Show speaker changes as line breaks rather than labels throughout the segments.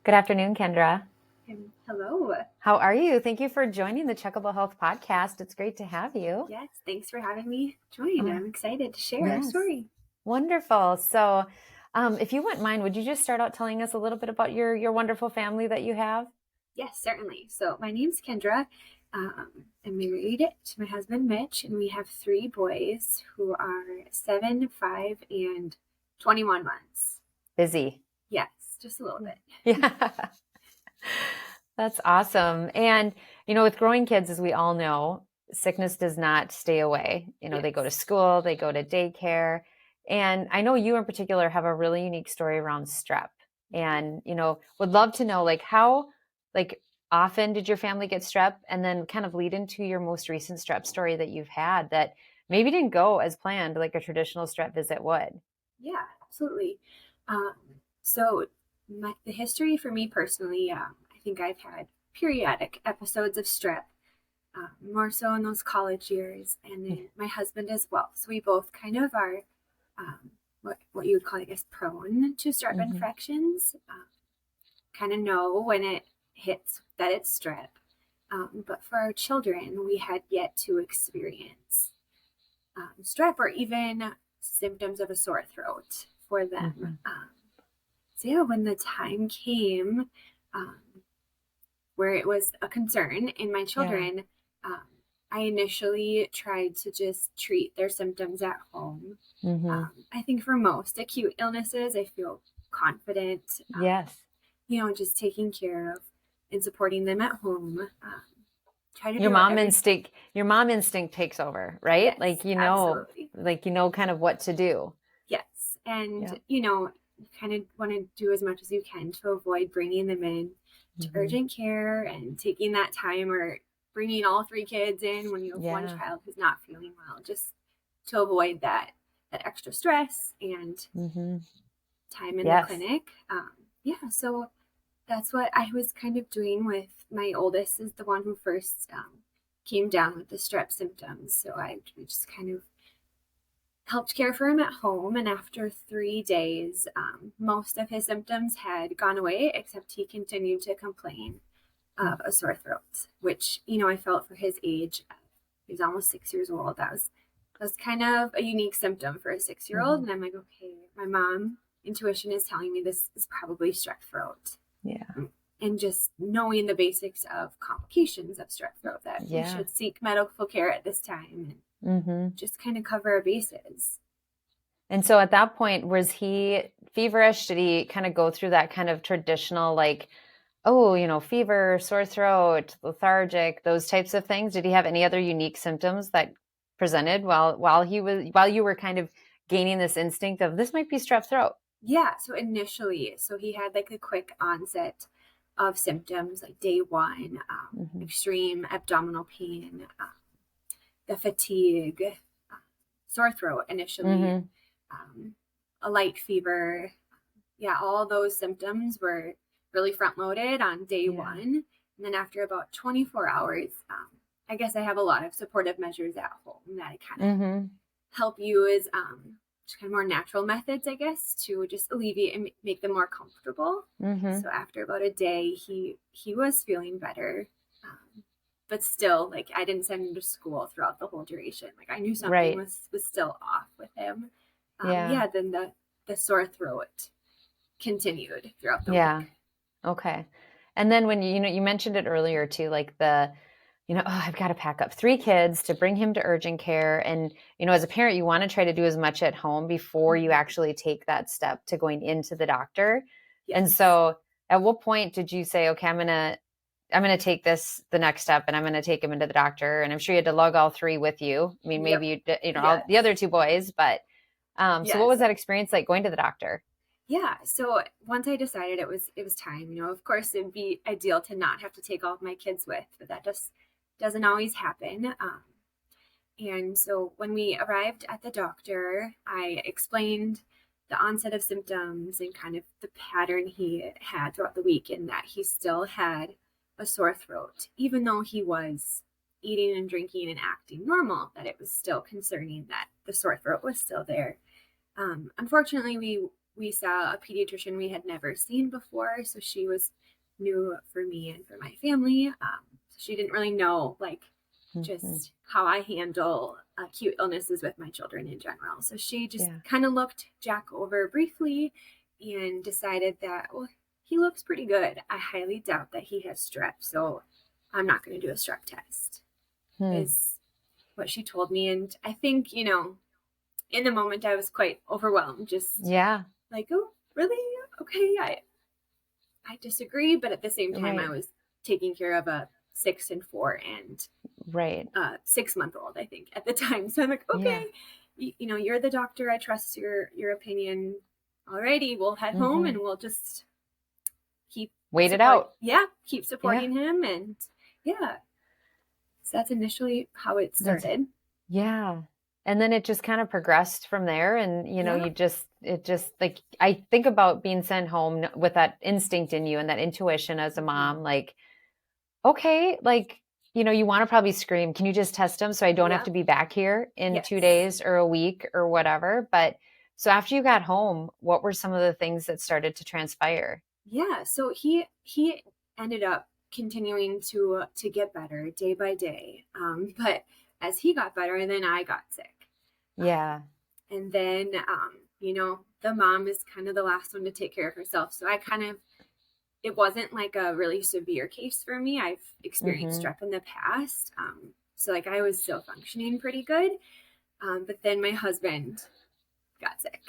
Good afternoon, Kendra.
Hello.
How are you? Thank you for joining the Checkable Health podcast. It's great to have you.
Yes, thanks for having me join. I'm excited to share our
Yes.
story.
Wonderful. So, if you wouldn't mind, would you just start out telling us a little bit about your wonderful family that you have?
Yes, certainly. So my name's Kendra. I'm married to my husband, Mitch, and we have 3 boys who are 7, 5, and 21 months.
Busy.
Yes, just a little bit.
Yeah. That's awesome. And, with growing kids, as we all know, sickness does not stay away. They go to school, they go to daycare. And I know you in particular have a really unique story around strep. And, would love to know how often did your family get strep, and then kind of lead into your most recent strep story that you've had that maybe didn't go as planned, like a traditional strep visit would.
Yeah, absolutely. So the history for me personally, I think I've had periodic episodes of strep, more so in those college years, and then my husband as well. So we both kind of are what you would call, I guess, prone to strep infections. Kind of know when it hits that it's strep. But for our children, we had yet to experience strep or even symptoms of a sore throat for them. So yeah, when the time came where it was a concern in my children, I initially tried to just treat their symptoms at home. I think for most acute illnesses, I feel confident.
Yes.
Just taking care of and supporting them at home.
Your mom instinct takes over, right?
Yes, absolutely.
Kind of what to do.
Yes. And, you kind of want to do as much as you can to avoid bringing them in to urgent care and taking that time, or bringing all 3 kids in when you have one child who's not feeling well, just to avoid that extra stress and time in the clinic. So that's what I was kind of doing with my oldest, is the one who first came down with the strep symptoms. So I just kind of helped care for him at home. And after 3 days, most of his symptoms had gone away, except he continued to complain of a sore throat, which, I felt for his age, he's almost 6 years old. That was kind of a unique symptom for a 6-year-old. And I'm like, okay, my mom intuition is telling me this is probably strep throat.
Yeah.
And just knowing the basics of complications of strep throat, that we should seek medical care at this time and just kind of cover our bases.
And so at that point, was he feverish? Did he kind of go through that kind of traditional, fever, sore throat, lethargic, those types of things? Did he have any other unique symptoms that presented while you were kind of gaining this instinct of this might be strep throat?
Yeah. So initially, he had a quick onset of symptoms, like day 1, extreme abdominal pain, the fatigue, sore throat initially, a light fever. Yeah, all those symptoms were really front loaded on day 1. And then after about 24 hours, I guess I have a lot of supportive measures at home that kind of help you as just kind of more natural methods, I guess, to just alleviate and make them more comfortable. So after about a day, he was feeling better. But still, I didn't send him to school throughout the whole duration. I knew something was still off with him. Then the sore throat continued throughout the week.
Okay. And then when you mentioned it earlier too, I've got to pack up 3 kids to bring him to urgent care. And, as a parent, you want to try to do as much at home before you actually take that step to going into the doctor. Yes. And so at what point did you say, okay, I'm going to take this the next step, and I'm going to take him into the doctor? And I'm sure you had to lug all 3 with you. I mean, maybe all the other 2 boys, but so what was that experience like going to the doctor?
Yeah. So once I decided it was time, of course it'd be ideal to not have to take all of my kids with, but that just doesn't always happen. And so when we arrived at the doctor, I explained the onset of symptoms and kind of the pattern he had throughout the week, and that he still had a sore throat, even though he was eating and drinking and acting normal, that it was still concerning that the sore throat was still there. Unfortunately, we we saw a pediatrician we had never seen before. So she was new for me and for my family. So she didn't really know like just how I handle acute illnesses with my children in general. So she just kind of looked Jack over briefly and decided that, well, he looks pretty good. I highly doubt that he has strep, so I'm not going to do a strep test, is what she told me. And I think, you know, in the moment I was quite overwhelmed, just like, oh, really? Okay, I disagree. But at the same time, I was taking care of a 6 and 4 and 6-month-old, I think, at the time. So I'm like, okay, you know, you're the doctor. I trust your opinion. Alrighty, we'll head home and we'll just keep
it out.
Yeah, keep supporting him. And so that's initially how it started.
And then it just kind of progressed from there. And, you know, it just like, I think about being sent home with that instinct in you and that intuition as a mom, like, okay, like, you know, you want to probably scream, can you just test him so I don't have to be back here in 2 days or a week or whatever. But so after you got home, what were some of the things that started to transpire?
Yeah. So he ended up continuing to get better day by day. But as he got better, then I got sick. And then, you know, the mom is kind of the last one to take care of herself. So it wasn't like a really severe case for me. I've experienced strep in the past. So like I was still functioning pretty good. But then my husband got sick.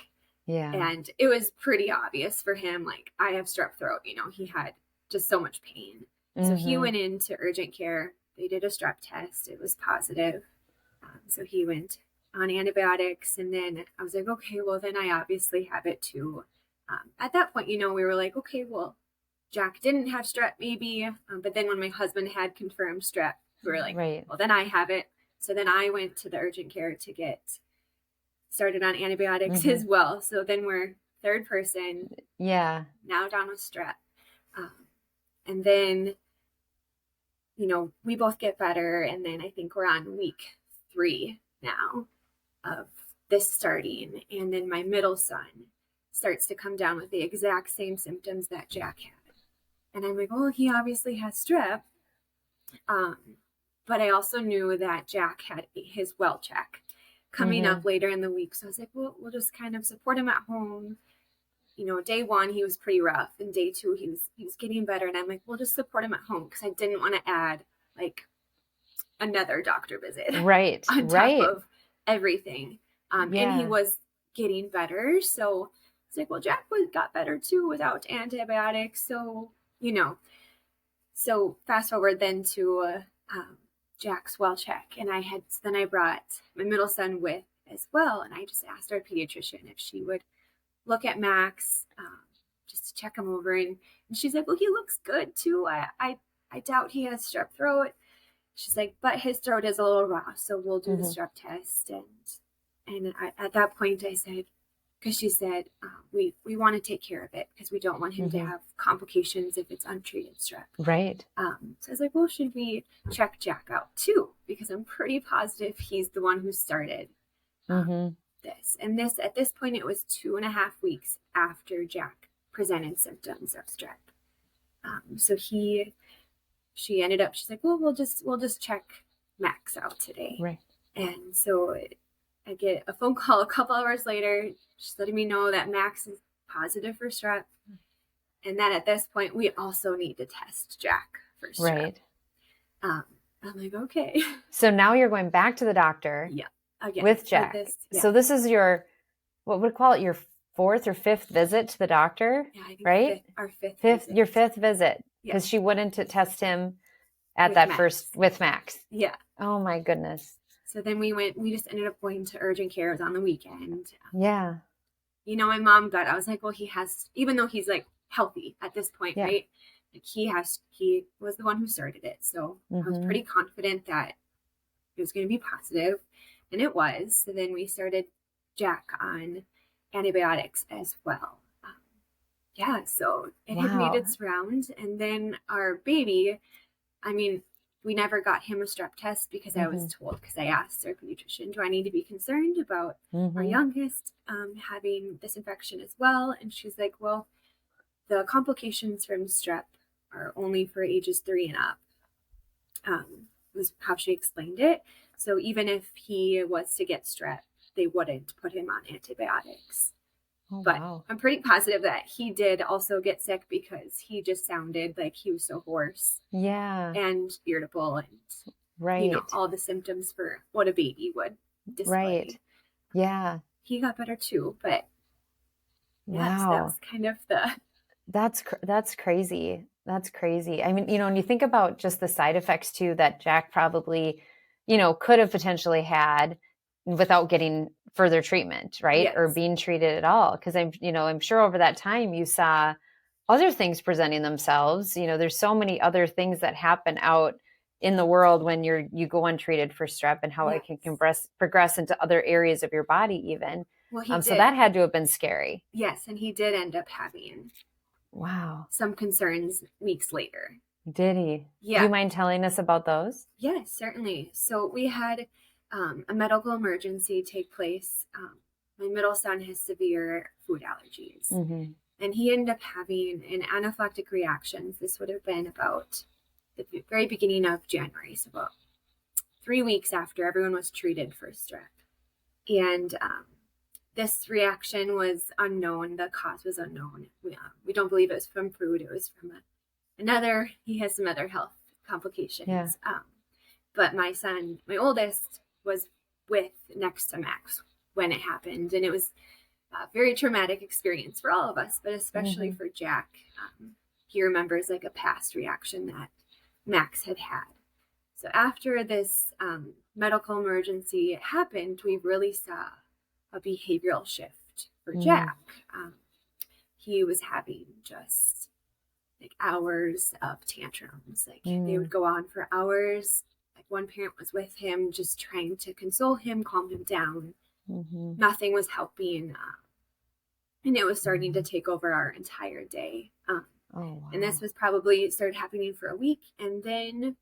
And it was pretty obvious for him, like, I have strep throat, you know, he had just so much pain. So he went into urgent care. They did a strep test. It was positive. So he went on antibiotics. And then I was like, okay, well, then I obviously have it too. At that point, you know, we were like, okay, well, Jack didn't have strep maybe. But then when my husband had confirmed strep, we were like, well, then I have it. So then I went to the urgent care to get started on antibiotics as well. So then we're third person. Now down with strep. And then, you know, we both get better. And then I think we're on week 3 now of this starting. And then my middle son starts to come down with the exact same symptoms that Jack had. And I'm like, oh, he obviously has strep. But I also knew that Jack had his well check coming up later in the week. So I was like, well, we'll just kind of support him at home. You know, day 1, he was pretty rough. And day 2, he was getting better. And I'm like, we'll just support him at home, because I didn't want to add like another doctor visit on top of everything. And he was getting better. So it's like, well, Jack got better too without antibiotics. So, you know, so fast forward then to Jack's well check. And then I brought my middle son with as well. And I just asked our pediatrician if she would look at Max, just to check him over. And she's like, well, he looks good too. I doubt he has strep throat. She's like, but his throat is a little raw, so we'll do the strep test. And at that point I said, because she said, we want to take care of it, because we don't want him to have complications if it's untreated strep. So I was like, well, should we check Jack out too? Because I'm pretty positive he's the one who started this. And at this point, it was 2.5 weeks after Jack presented symptoms of strep. So she ended up, she's like, well, we'll just check Max out today. And so I get a phone call a couple hours later. She's letting me know that Max is positive for strep. And that at this point, we also need to test Jack for strep. I'm like, okay.
So now you're going back to the doctor
again,
with Jack. So this is your, what would we call it, your 4th or 5th visit to the doctor, right?
Our fifth visit.
Your 5th visit, because she wouldn't test him at that first with Max. Oh my goodness.
So then we just ended up going to urgent care. It was on the weekend.
You
know, my mom I was like, well, he has, even though he's like healthy at this point, right? Like he was the one who started it. So I was pretty confident that it was going to be positive, and it was. So then we started Jack on antibiotics as well. So it had made its rounds. And then our baby, I mean, we never got him a strep test because I was told, because I asked our pediatrician, do I need to be concerned about our youngest having this infection as well? And she's like, well, the complications from strep are only for ages 3 and up, was how she explained it. So even if he was to get strep, they wouldn't put him on antibiotics.
Oh,
but
wow.
I'm pretty positive that he did also get sick because he just sounded like he was so hoarse.
Yeah.
And irritable and,
right.
All the symptoms for what a baby would display.
Right. Yeah.
He got better too, but
wow.
So that was kind of the...
That's crazy. That's crazy. I mean, when you think about just the side effects too, that Jack probably, could have potentially had without getting further treatment, right?
Yes.
Or being treated at all. Cause I'm sure over that time you saw other things presenting themselves. There's so many other things that happen out in the world when you go untreated for strep, and how it can progress into other areas of your body even.
Well,
so that had to have been scary.
Yes. And he did end up having some concerns weeks later.
Did he?
Yeah.
Do you mind telling us about those?
Yes, certainly. So we had a medical emergency take place. My middle son has severe food allergies, and he ended up having an anaphylactic reaction. This would have been about the very beginning of January, so about 3 weeks after everyone was treated for strep. And this reaction was unknown. The cause was unknown. We don't believe it was from food. It was from he has some other health complications.
Yeah.
But my son, my oldest, was next to Max when it happened. And it was a very traumatic experience for all of us, but especially for Jack. He remembers like a past reaction that Max had had. So after this medical emergency happened, we really saw a behavioral shift for Jack. He was having just like hours of tantrums. Like they would go on for hours. Like one parent was with him, just trying to console him, calm him down. Nothing was helping. And it was starting to take over our entire day. And this was probably started happening for a week. And then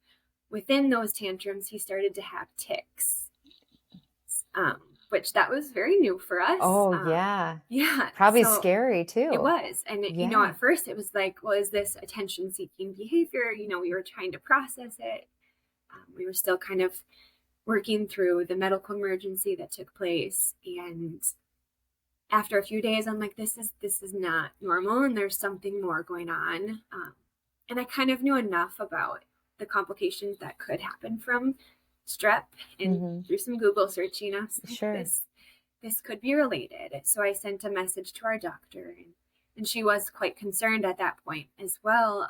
within those tantrums, he started to have tics, which that was very new for us.
Oh, yeah.
Yeah.
Probably scary too.
It was. And, at first it was like, well, is this attention-seeking behavior? We were trying to process it. We were still kind of working through the medical emergency that took place. And after a few days, I'm like, this is not normal, and there's something more going on. And I kind of knew enough about the complications that could happen from strep, and through some Google searching, I was like,
sure,
this could be related. So I sent a message to our doctor, and she was quite concerned at that point as well,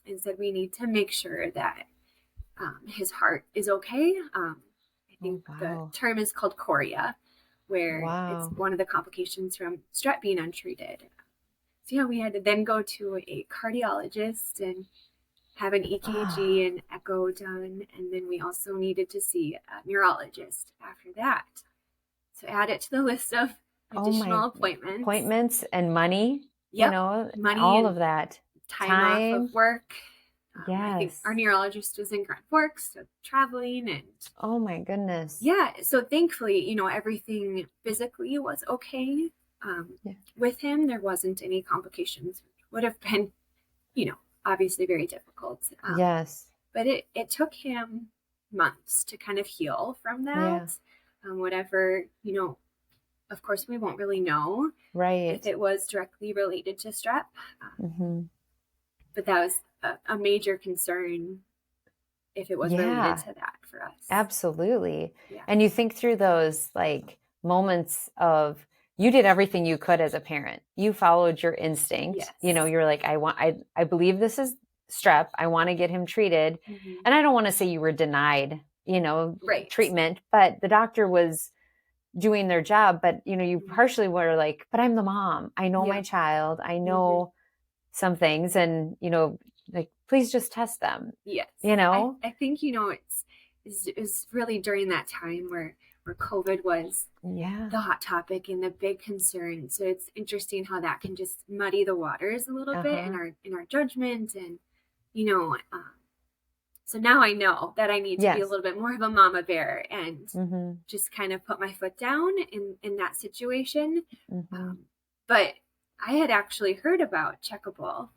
and said we need to make sure that his heart is okay. I think the term is called chorea, where it's one of the complications from strep being untreated. So yeah, we had to then go to a cardiologist and have an EKG and echo done. And then we also needed to see a neurologist after that. So add it to the list of additional appointments
and money,
money,
all of that.
Time off of work.
Yes.
I think our neurologist was in Grand Forks, so traveling and...
Oh my goodness.
Yeah. So thankfully, everything physically was okay. With him, there wasn't any complications. Would have been, obviously very difficult.
Yes.
But it took him months to kind of heal from that. Whatever, of course, we won't really know if it was directly related to strep. But that was a major concern if it was related to that for us.
Absolutely. Yeah. And you think through those like moments of, you did everything you could as a parent. You followed your instinct.
Yes.
You're like, I believe this is strep. I want to get him treated. And I don't want to say you were denied, treatment, but the doctor was doing their job. But, you partially were like, but I'm the mom. I know my child. I know some things, and, like, please just test them.
Yes. I think, it's really during that time where COVID was the hot topic and the big concern. So it's interesting how that can just muddy the waters a little bit in our judgment. And, So now I know that I need to be a
Yes.
little bit more of a mama bear and
Mm-hmm.
just kind of put my foot down in that situation.
Mm-hmm.
But I had actually heard about Checkable.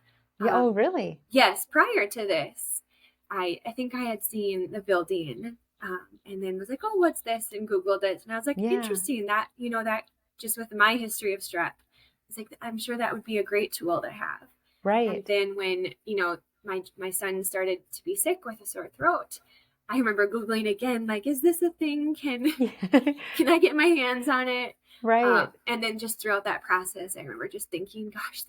Yeah. Oh, really?
Yes, prior to this, I think I had seen the building, and then was like, oh, what's this? And Googled it. And I was like,
Yeah.
interesting that, that just with my history of strep, it's like, I'm sure that would be a great tool to have. And
Right.
then when, my son started to be sick with a sore throat, I remember Googling again, like, is this a thing? Can I get my hands on it?
Right.
And then just throughout that process, I remember just thinking, gosh,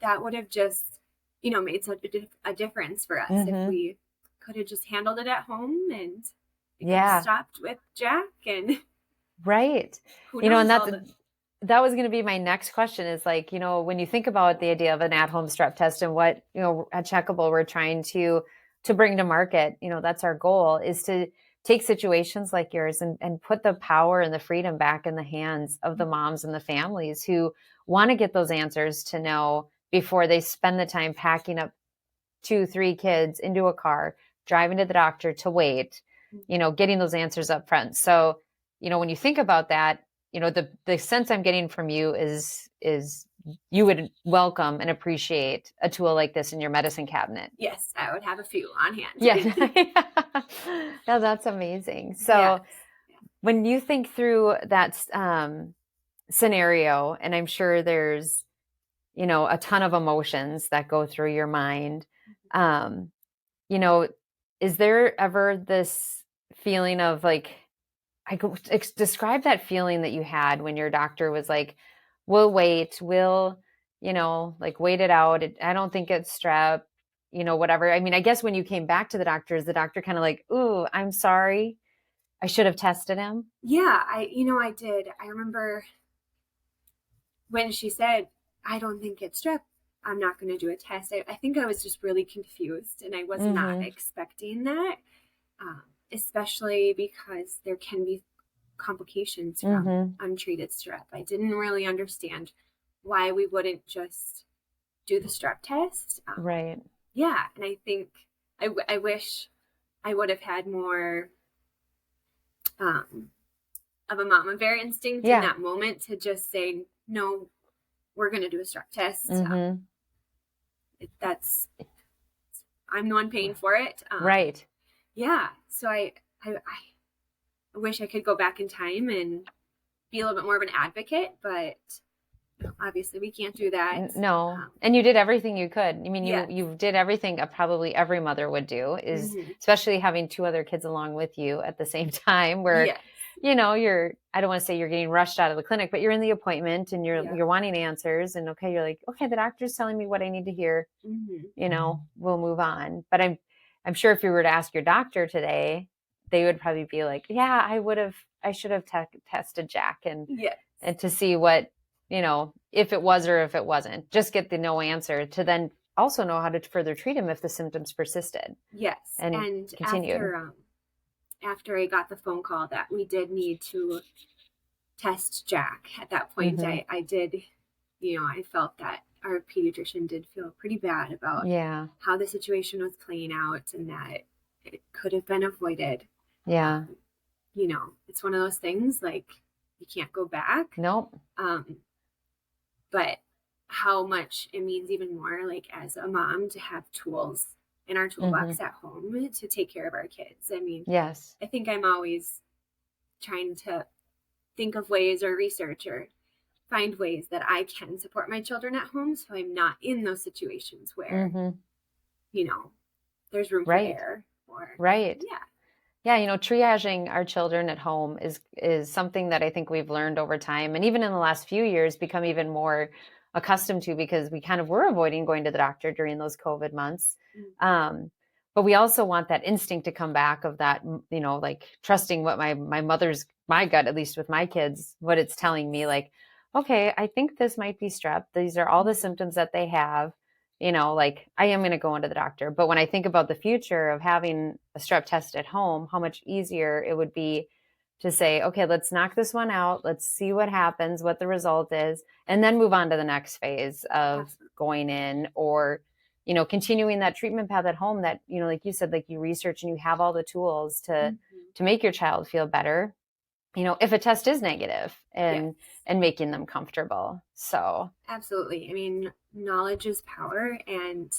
that would have just, made such a difference for us if we could have just handled it at home and we could have stopped with Jack and
right.
who knows,
And that was going to be my next question is like, when you think about the idea of an at-home strep test and what, at Checkable we're trying to bring to market, that's our goal, is to take situations like yours and put the power and the freedom back in the hands of the moms and the families who want to get those answers to know before they spend the time packing up 2, 3 kids into a car, driving to the doctor to wait, getting those answers up front. So, when you think about that, the sense I'm getting from you is you would welcome and appreciate a tool like this in your medicine cabinet.
Yes, I would have a few on hand.
Yeah. No, that's amazing. So
yes.
when you think through that scenario, and I'm sure there's, a ton of emotions that go through your mind, is there ever this feeling of like, I could describe that feeling that you had when your doctor was like, we'll wait, like wait it out. I don't think it's strep, whatever. I mean, I guess when you came back to the doctor, is the doctor kind of like, ooh, I'm sorry, I should have tested him?
Yeah, I did. I remember when she said, I don't think it's strep, I'm not going to do a test. I think I was just really confused and I was not expecting that, especially because there can be complications from untreated strep. I didn't really understand why we wouldn't just do the strep test.
Right.
Yeah. And I think I wish I would have had more of a mama bear instinct in that moment to just say, no, we're going to do a strep test. I'm the one paying for it.
Right.
Yeah. So I wish I could go back in time and be a little bit more of an advocate, but obviously we can't do that.
No. And you did everything you could. I mean, you did everything probably every mother would do, is especially having 2 other kids along with you at the same time where, I don't want to say you're getting rushed out of the clinic, but you're in the appointment and you're wanting answers and you're like, okay, the doctor's telling me what I need to hear, we'll move on. But I'm sure if you were to ask your doctor today, they would probably be like, yeah, I should have tested Jack and to see what, if it was or if it wasn't, just get the no answer to then also know how to further treat him if the symptoms persisted.
Yes. And continued. After I got the phone call that we did need to test Jack, at that point, I did, I felt that our pediatrician did feel pretty bad about how the situation was playing out and that it could have been avoided.
Yeah.
It's one of those things, like, you can't go back.
Nope.
But how much it means even more, like, as a mom, to have tools in our toolbox at home to take care of our kids. I mean,
yes,
I think I'm always trying to think of ways or research or find ways that I can support my children at home so I'm not in those situations where, there's room for error.
Right. Yeah. Triaging our children at home is something that I think we've learned over time. And even in the last few years, become even more accustomed to, because we kind of were avoiding going to the doctor during those COVID months. But we also want that instinct to come back of that, like trusting what my gut, at least with my kids, what it's telling me, like, okay, I think this might be strep. These are all the symptoms that they have, like I am going to go into the doctor. But when I think about the future of having a strep test at home, how much easier it would be to say, okay, let's knock this one out. Let's see what happens, what the result is, and then move on to the next phase of going in or, continuing that treatment path at home that, like you said, like you research and you have all the tools to make your child feel better, if a test is negative, and making them comfortable. So
absolutely. I mean, knowledge is power, and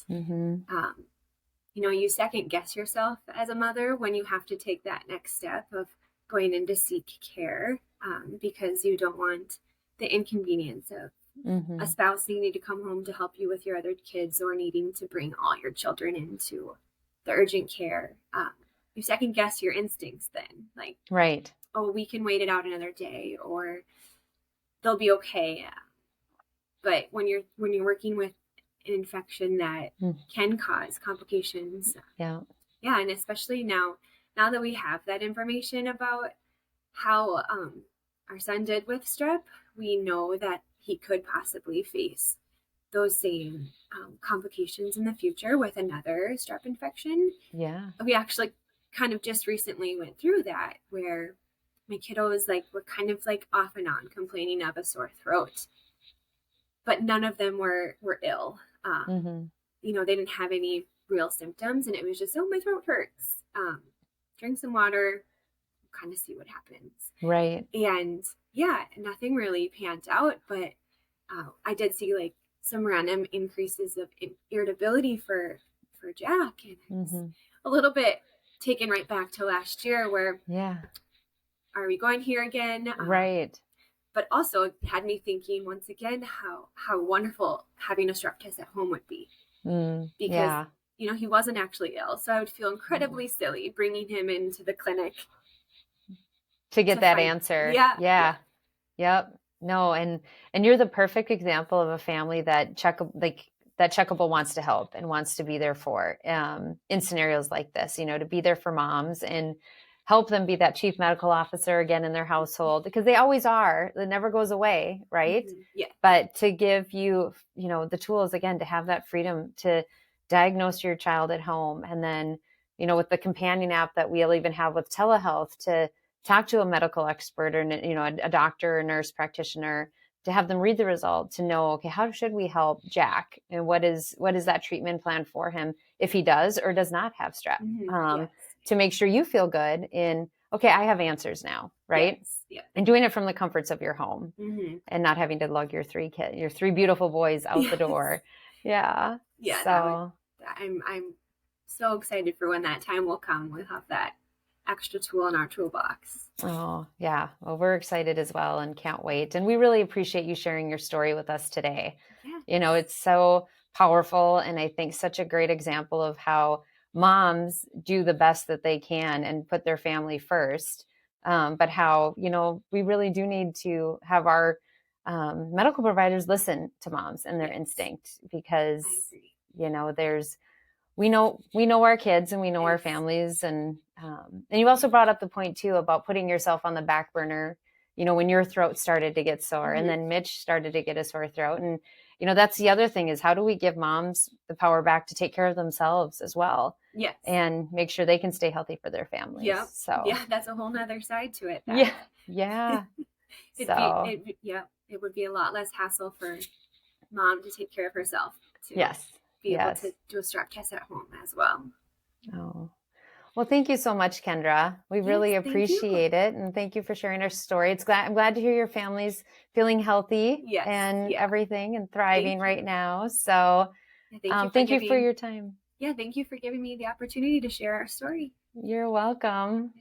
you second guess yourself as a mother when you have to take that next step of going in to seek care, because you don't want the inconvenience of a spouse needing to come home to help you with your other kids, or needing to bring all your children into the urgent care. You second guess your instincts then, like,
right.
Oh, we can wait it out another day, or they'll be okay. But when you're working with an infection that can cause complications, and especially now that we have that information about how our son did with strep, we know that he could possibly face those same complications in the future with another strep infection.
Yeah.
We actually kind of just recently went through that, where my kiddos were kind of off and on complaining of a sore throat, but none of them were ill. They didn't have any real symptoms, and it was just, oh, my throat hurts. Drink some water, kind of see what happens.
Right.
And nothing really panned out, but I did see some random increases of irritability for Jack, and it's a little bit taken right back to last year, where are we going here again?
Right.
But also it had me thinking once again how wonderful having a strep test at home would be, because he wasn't actually ill, so I would feel incredibly silly bringing him into the clinic
to get that answer. Yep. No, and you're the perfect example of a family that Checkable wants to help and wants to be there for, in scenarios like this, to be there for moms and help them be that chief medical officer again in their household, because they always are. It never goes away, right? But to give you, the tools again to have that freedom to diagnose your child at home, and then, with the companion app that we'll even have with telehealth, to talk to a medical expert, or, a doctor or nurse practitioner, to have them read the result, to know, okay, how should we help Jack? And what is that treatment plan for him if he does or does not have strep? To make sure you feel good in, okay, I have answers now, right?
Yes.
And doing it from the comforts of your home, and not having to lug your three beautiful boys out the door. Yeah. So
I'm so excited for when that time will come. We'll have that extra tool in our toolbox.
Oh, yeah. Well, we're excited as well and can't wait. And we really appreciate you sharing your story with us today. It's so powerful, and I think such a great example of how moms do the best that they can and put their family first. But how, we really do need to have our medical providers listen to moms and their instinct, because, we know our kids and we know our families. And you also brought up the point too about putting yourself on the back burner, when your throat started to get sore, and then Mitch started to get a sore throat. And, that's the other thing, is how do we give moms the power back to take care of themselves as well?
Yes.
And make sure they can stay healthy for their families.
Yeah.
So
that's a whole nother side to it.
Yeah.
It would be a lot less hassle for mom to take care of herself. Be able to do a strep test at home as well.
Oh, well, thank you so much, Kendra. We really appreciate it. And thank you for sharing our story. I'm glad to hear your family's feeling healthy and everything, and thriving right now. So thank you for your time.
Yeah. Thank you for giving me the opportunity to share our story.
You're welcome.